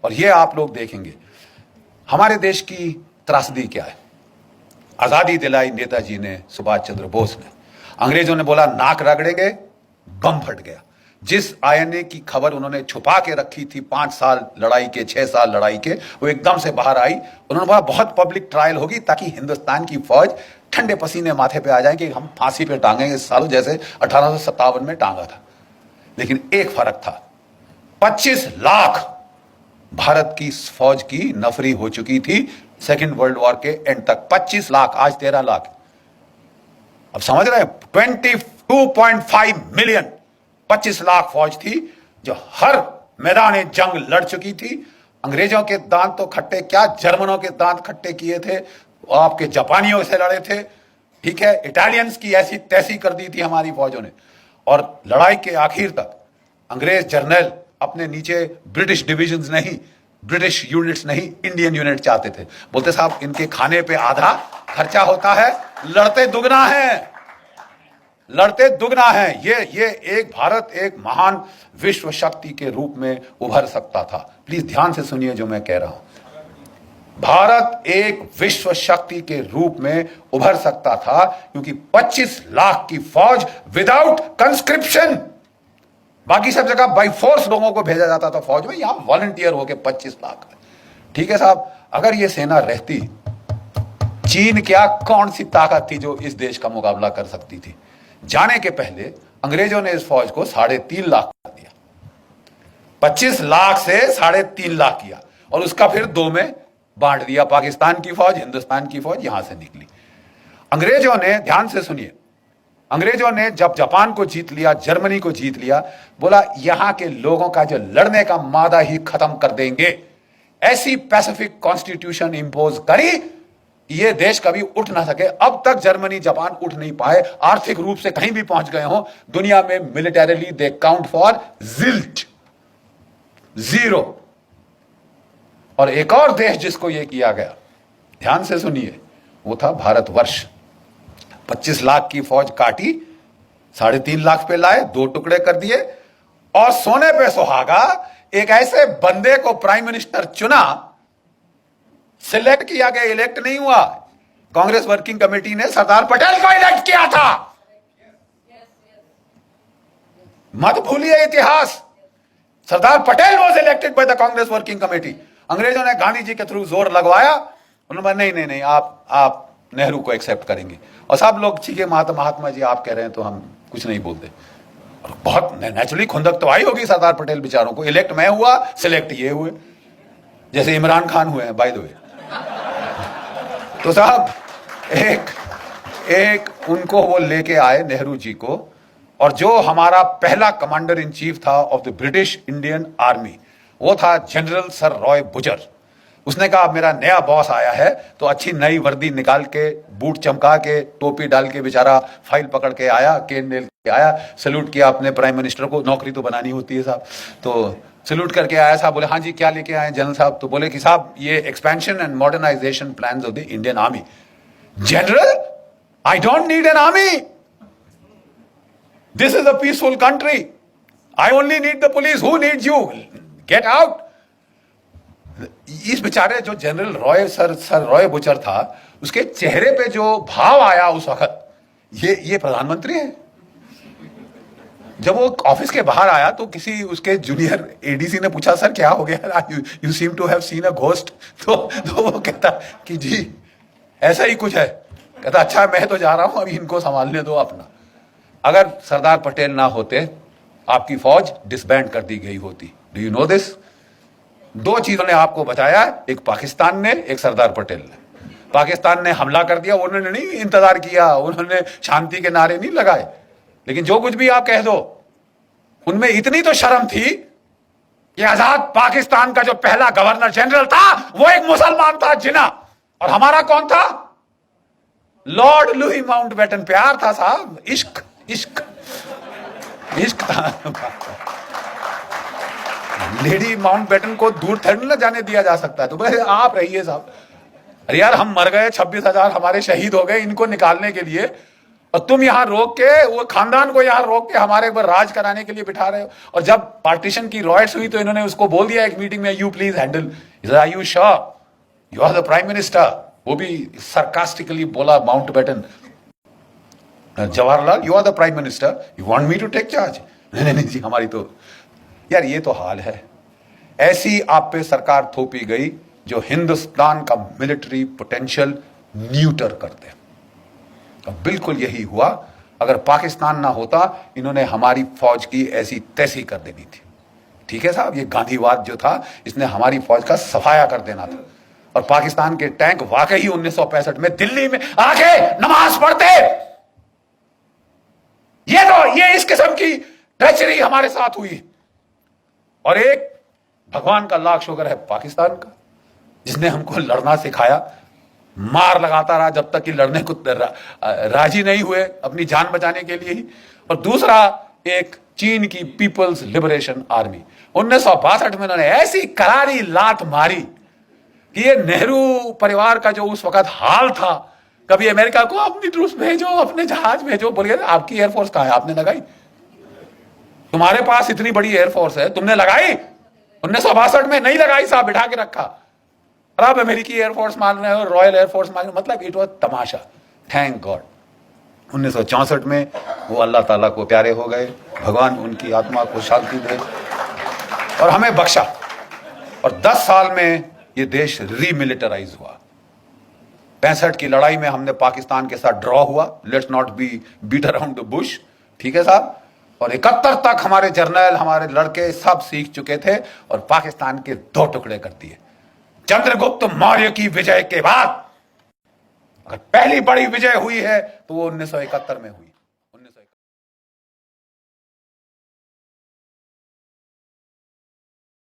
और ये आप लोग देखेंगे हमारे देश की त्रासदी क्या है। आजादी दिलाई नेताजी ने, सुभाष चंद्र बोस ने। अंग्रेजों ने बोला नाक रगड़ेंगे, बम फट गया। जिस आईएनए की खबर उन्होंने छुपा के रखी थी 5 साल लड़ाई के, 6 साल लड़ाई के, वो एकदम से बाहर आई। उन्होंने बोला बहुत पब्लिक ट्रायल होगी ताकि हिंदुस्तान की फौज ठंडे पसीने माथे पे आ जाए कि हम फांसी पे टांगेंगे सालों, जैसे 1857 में टांगा था। लेकिन एक फर्क था, 25 लाख भारत की फौज की नफरी हो चुकी थी सेकेंड वर्ल्ड वॉर के एंड तक। 25 लाख, आज 13 लाख। अब समझ रहे हैं, 22.5 मिलियन, 25 लाख फौज थी जो हर मैदान जंग लड़ चुकी थी। अंग्रेजों के दांत तो खट्टे क्या, जर्मनों के दांत खट्टे किए थे, आपके जापानियों से लड़े थे, ठीक है, इटालियंस की ऐसी तैसी कर दी थी हमारी फौजों ने। और लड़ाई के आखिर तक अंग्रेज जर्नल अपने नीचे ब्रिटिश डिविजन्स नहीं, ब्रिटिश यूनिट्स नहीं, इंडियन यूनिट चाहते थे। बोलते साहब इनके खाने पे आधा खर्चा होता है, लड़ते दुगना है, लड़ते दुगना है। ये एक भारत एक महान विश्व शक्ति के रूप में उभर सकता था। प्लीज ध्यान से सुनिए जो मैं कह रहा हूं। भारत एक विश्व शक्ति के रूप में उभर सकता था क्योंकि 25 लाख की फौज विदाउट कंस्क्रिप्शन, बाकी सब जगह बाई फोर्स लोगों को भेजा जाता था फौज में, यहां वॉलंटियर होके 25 लाख। ठीक है साहब, अगर ये सेना रहती, चीन क्या कौन सी ताकत थी जो इस देश का मुकाबला कर सकती थी। जाने के पहले अंग्रेजों ने इस फौज को 3.5 लाख कर दिया, 25 लाख से 3.5 लाख किया और उसका फिर 2 में बांट दिया। पाकिस्तान की फौज, हिंदुस्तान की फौज यहां से निकली। अंग्रेजों ने, ध्यान से सुनिए, अंग्रेजों ने जब जापान को जीत लिया, जर्मनी को जीत लिया, बोला यहां के लोगों का जो लड़ने का मादा ही खत्म कर देंगे। ऐसी पैसिफिक कॉन्स्टिट्यूशन इंपोज करी, ये देश कभी उठ ना सके। अब तक जर्मनी जापान उठ नहीं पाए, आर्थिक रूप से कहीं भी पहुंच गए हो दुनिया में, मिलिटरीली दे काउंट फॉर जिल्ट, 0। और एक और देश जिसको यह किया गया, ध्यान से सुनिए, वो था भारतवर्ष। 25 लाख की फौज काटी, 3.5 लाख पे लाए, 2 टुकड़े कर दिए और सोने पे सुहागा एक ऐसे बंदे को प्राइम मिनिस्टर चुना, सिलेक्ट किया गया, इलेक्ट नहीं हुआ। कांग्रेस वर्किंग कमेटी ने सरदार पटेल को इलेक्ट किया था। मत भूलिए इतिहास, Sardar Patel was elected by the Congress working committee. अंग्रेजों ने गांधी जी के थ्रू जोर लगवाया, उन्होंने नहीं, आप नेहरू को एक्सेप्ट करेंगे। और सब लोग ठीक है महात्मा जी आप कह रहे हैं तो हम कुछ नहीं बोलते। और बहुत नेचुरली खुंदक तो आई होगी सरदार पटेल बेचारों को, इलेक्ट मैं हुआ, सिलेक्ट ये हुए, जैसे इमरान खान हुए हैं बाय द वे। तो साहब एक उनको वो लेके आए नेहरू जी को, और जो हमारा पहला कमांडर इन चीफ था of the British Indian army, वो था जनरल सर रॉय बुजर। उसने कहा मेरा नया बॉस आया है, तो अच्छी नई वर्दी निकाल के, बूट चमका के, टोपी डाल के, बेचारा फाइल पकड़ के आया, केन नेल के आया, सैल्यूट किया अपने प्राइम मिनिस्टर को, नौकरी तो बनानी होती है साहब, तो सैल्यूट करके आया। साहब बोले हाँ जी क्या लेके आए जनरल साहब? तो बोले कि साहब ये expansion and modernisation plans of the Indian army. General, I don't need an army, this is a peaceful country, I only need the police, who needs you, get out. इस बेचारे जो general Roy sir Roy Bucher था, उसके चेहरे पे जो भाव आया उस वक्त, ये प्रधानमंत्री है। जब वो ऑफिस के बाहर आया तो किसी उसके जूनियर एडीसी ने पूछा सर क्या हो गया, you seem to have seen a ghost. तो वो कहता कि जी ऐसा ही कुछ है। कहता अच्छा मैं तो जा रहा हूं, अभी इनको संभालने दो अपना। अगर सरदार पटेल ना होते, आपकी फौज डिसबैंड कर दी गई होती। Do you know this? 2 चीजों ने आपको बचाया, एक पाकिस्तान ने, एक सरदार पटेल ने। पाकिस्तान ने हमला कर दिया, उन्होंने नहीं इंतजार किया, उन्होंने शांति के नारे नहीं लगाए। लेकिन जो कुछ भी आप कह दो, उनमें इतनी तो शर्म थी कि आजाद पाकिस्तान का जो पहला गवर्नर जनरल था वो एक मुसलमान था, जिना। और हमारा कौन था? Lord Louis Mountbatten. प्यार था साहब, इश्क इश्क इश्क था। लेडी माउंटबेटन को दूर थोड़ी ना जाने दिया जा सकता है। तो बस आप रहिए साहब। अरे यार हम मर गए, 26,000 हमारे शहीद हो गए, इनको निकालने के लिए और तुम यहां रोक के वो खानदान को यहां रोक के हमारे ऊपर राज कराने के लिए बिठा रहे हो। और जब पार्टीशन की रॉयट्स हुई तो इन्होंने उसको बोल दिया एक मीटिंग में, you please handle, are you sure you are the prime minister. वो भी सरकास्टिकली बोला Mountbatten, Jawaharlal you are the prime minister, you want me to take charge? नहीं नहीं जी, हमारी तो यार ये तो हाल है। ऐसी आप पे सरकार थोपी गई जो हिंदुस्तान का मिलिट्री पोटेंशियल न्यूटर कर दे। अब बिल्कुल यही हुआ। अगर पाकिस्तान ना होता, इन्होंने हमारी फौज की ऐसी तैसी कर देनी थी। ठीक है साहब, ये गांधीवाद जो था इसने हमारी फौज का सफाया कर देना था। और पाकिस्तान के टैंक वाकई 1965 में दिल्ली में आके नमाज पढ़ते। ये इस किस्म की ट्रेचरी हमारे साथ हुई। और एक भगवान का लाख शुक्र है पाकिस्तान का, जिसने हमको लड़ना सिखाया, मार लगाता रहा जब तक कि लड़ने को राजी नहीं हुए अपनी जान बचाने के लिए ही। और दूसरा एक चीन की पीपल्स लिबरेशन आर्मी, 1962 में उन्होंने ऐसी करारी लात मारी कि ये नेहरू परिवार का जो उस वक्त हाल था, कभी अमेरिका को अपनी ट्रूप्स भेजो, अपने जहाज भेजो, बोलिए आपकी एयरफोर्स कहां है, आपने लगाई? तुम्हारे पास इतनी बड़ी एयरफोर्स है, तुमने लगाई? 1962 में नहीं लगाई साहब, बिठा के रखा। और आप अमेरिकी एयरफोर्स मान रहे हो, रॉयल एयरफोर्स मान रहे हो, मतलब it was Tamasha. Thank God 1964 में वो अल्लाह ताला को प्यारे हो गए, भगवान उनकी आत्मा को शांति दे और हमें बख्शा। और 10 साल में ये देश रीमिलिटराइज हुआ। 65 की लड़ाई में हमने पाकिस्तान के साथ ड्रॉ हुआ, let's not be beat around the bush, ठीक है साहब। और 71 तक हमारे जर्नल, हमारे लड़के सब सीख चुके थे और पाकिस्तान के 2 टुकड़े कर दिए। चंद्रगुप्त मौर्य की विजय के बाद अगर पहली बड़ी विजय हुई है तो वो 1971 में हुई।